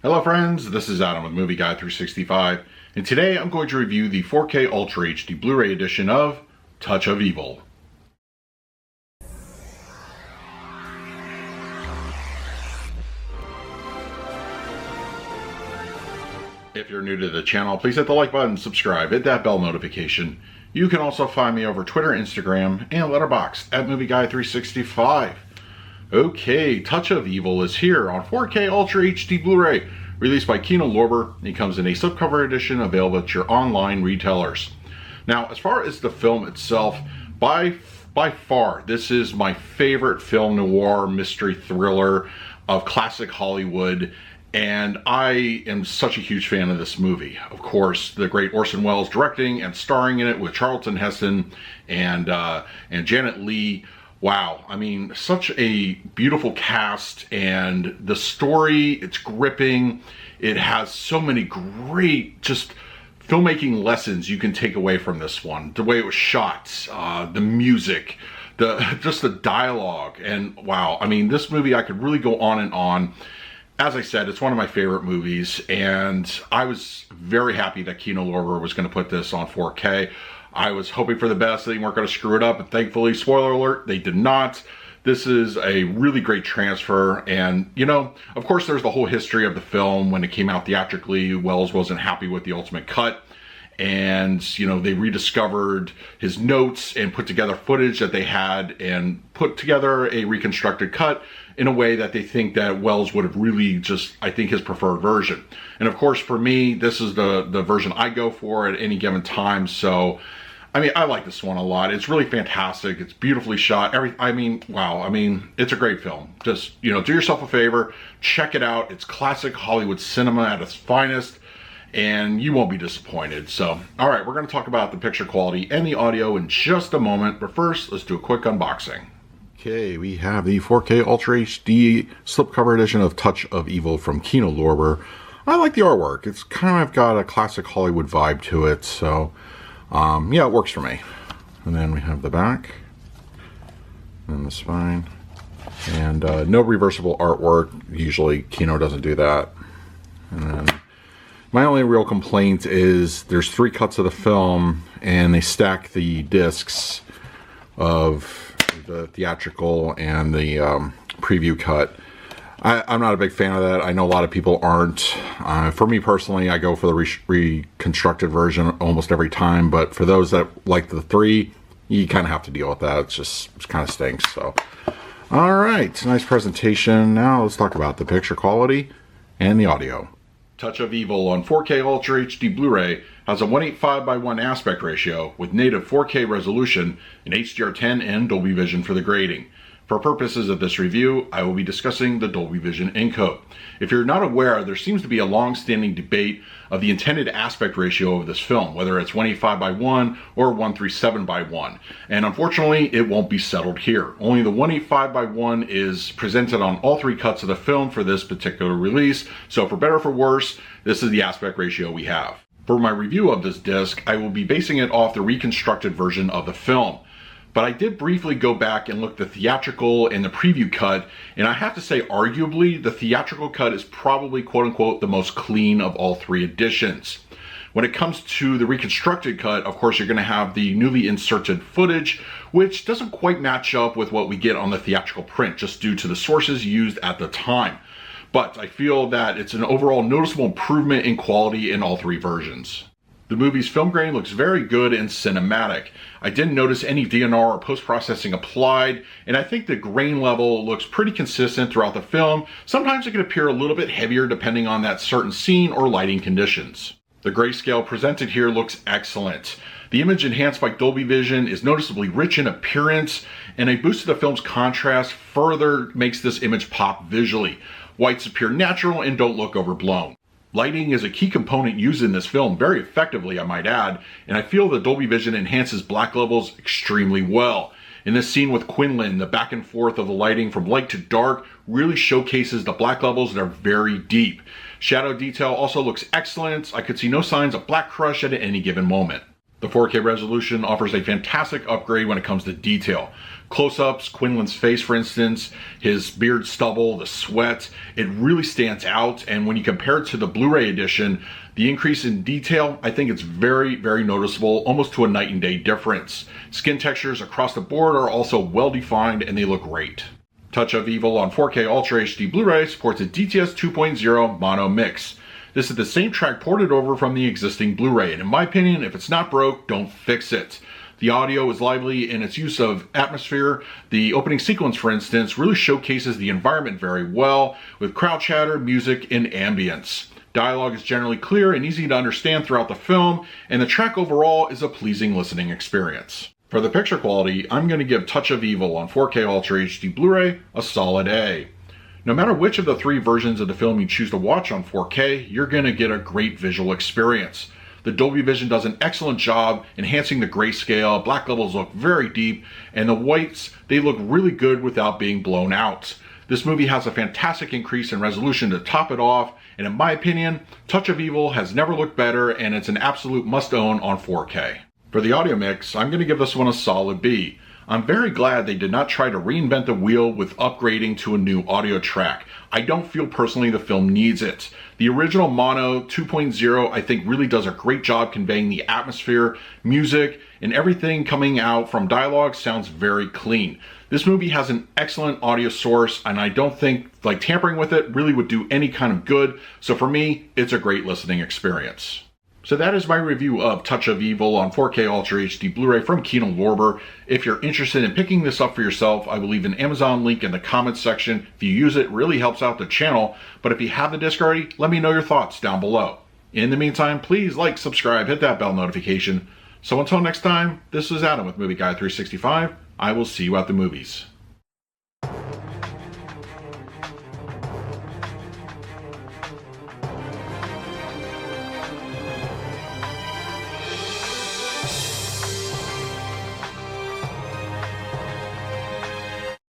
Hello friends, this is Adam with Movie Guy 365, and today I'm going to review the 4K Ultra HD Blu-ray edition of Touch of Evil. If you're new to the channel, please hit the like button, subscribe, hit that bell notification. You can also find me over Twitter, Instagram, and Letterboxd at Movie Guy 365. Okay, Touch of Evil is here on 4K Ultra HD Blu-ray, released by Kino Lorber. It comes in a slipcover edition available at your online retailers. Now, as far as the film itself, by far, this is my favorite film noir mystery thriller of classic Hollywood, and I am such a huge fan of this movie. Of course, the great Orson Welles directing and starring in it with Charlton Heston and Janet Leigh. Wow, I mean, such a beautiful cast, and the story, it's gripping. It has so many great just filmmaking lessons you can take away from this one. The way it was shot, the music, just the dialogue, and wow, I mean, this movie, I could really go on and on. As I said, it's one of my favorite movies, and I was very happy that Kino Lorber was going to put this on 4K. I was hoping for the best. They weren't going to screw it up, and thankfully, spoiler alert, they did not. This is a really great transfer, and you know, of course, there's the whole history of the film. When it came out theatrically, Welles wasn't happy with the ultimate cut, and you know, they rediscovered his notes and put together footage that they had and put together a reconstructed cut in a way that they think that Welles would have really just, I think, his preferred version. And of course, for me, this is the version I go for at any given time. So I mean, I like this one a lot. It's really fantastic. It's beautifully shot. I mean, wow. I mean, it's a great film. Just, you know, do yourself a favor, check it out. It's classic Hollywood cinema at its finest, and you won't be disappointed. So, all right, we're going to talk about the picture quality and the audio in just a moment. But first, let's do a quick unboxing. Okay, we have the 4K Ultra HD slipcover edition of Touch of Evil from Kino Lorber. I like the artwork. It's kind of got a classic Hollywood vibe to it, so yeah, it works for me. And then we have the back and the spine, and no reversible artwork. Usually Kino doesn't do that. And then my only real complaint is there's 3 cuts of the film, and they stack the discs of the theatrical and the preview cut. I'm not a big fan of that. I know a lot of people aren't. For me personally, I go for the reconstructed version almost every time, but for those that like the 3, you kind of have to deal with that. It kind of stinks. So, all right, nice presentation. Now let's talk about the picture quality and the audio. Touch of Evil on 4K Ultra HD Blu-ray has a 1:8:5:1 aspect ratio with native 4K resolution in HDR10 and Dolby Vision for the grading. For purposes of this review, I will be discussing the Dolby Vision encode. If you're not aware, there seems to be a long-standing debate of the intended aspect ratio of this film, whether it's 1:8:5:1 or 1:3:7:1. And unfortunately, it won't be settled here. Only the 1:8:5:1 is presented on all 3 cuts of the film for this particular release. So for better or for worse, this is the aspect ratio we have. For my review of this disc, I will be basing it off the reconstructed version of the film. But I did briefly go back and look at the theatrical and the preview cut, and I have to say, arguably, the theatrical cut is probably, quote-unquote, the most clean of all 3 editions. When it comes to the reconstructed cut, of course, you're going to have the newly inserted footage, which doesn't quite match up with what we get on the theatrical print, just due to the sources used at the time. But I feel that it's an overall noticeable improvement in quality in all 3 versions. The movie's film grain looks very good and cinematic. I didn't notice any DNR or post-processing applied, and I think the grain level looks pretty consistent throughout the film. Sometimes it can appear a little bit heavier depending on that certain scene or lighting conditions. The grayscale presented here looks excellent. The image enhanced by Dolby Vision is noticeably rich in appearance, and a boost to the film's contrast further makes this image pop visually. Whites appear natural and don't look overblown. Lighting is a key component used in this film very effectively, I might add, and I feel that Dolby Vision enhances black levels extremely well. In this scene with Quinlan, the back and forth of the lighting from light to dark really showcases the black levels that are very deep. Shadow detail also looks excellent. I could see no signs of black crush at any given moment. The 4K resolution offers a fantastic upgrade when it comes to detail. Close-ups, Quinlan's face for instance, his beard stubble, the sweat, it really stands out. And when you compare it to the Blu-ray edition, the increase in detail, I think it's very, very noticeable, almost to a night and day difference. Skin textures across the board are also well defined and they look great. Touch of Evil on 4K Ultra HD Blu-ray supports a DTS 2.0 mono mix. This is the same track ported over from the existing Blu-ray, and in my opinion, if it's not broke, don't fix it. The audio is lively in its use of atmosphere. The opening sequence, for instance, really showcases the environment very well, with crowd chatter, music, and ambience. Dialogue is generally clear and easy to understand throughout the film, and the track overall is a pleasing listening experience. For the picture quality, I'm going to give Touch of Evil on 4K Ultra HD Blu-ray a solid A. No matter which of the three versions of the film you choose to watch on 4K, you're going to get a great visual experience. The Dolby Vision does an excellent job enhancing the grayscale, black levels look very deep, and the whites, they look really good without being blown out. This movie has a fantastic increase in resolution to top it off, and in my opinion, Touch of Evil has never looked better and it's an absolute must-own on 4K. For the audio mix, I'm going to give this one a solid B. I'm very glad they did not try to reinvent the wheel with upgrading to a new audio track. I don't feel personally the film needs it. The original Mono 2.0 I think really does a great job conveying the atmosphere, music, and everything coming out from dialogue sounds very clean. This movie has an excellent audio source and I don't think tampering with it really would do any kind of good. So for me, it's a great listening experience. So that is my review of Touch of Evil on 4K Ultra HD Blu-ray from Kino Lorber. If you're interested in picking this up for yourself, I will leave an Amazon link in the comments section. If you use it, it really helps out the channel. But if you have the disc already, let me know your thoughts down below. In the meantime, please like, subscribe, hit that bell notification. So until next time, this is Adam with Movie Guy 365. I will see you at the movies.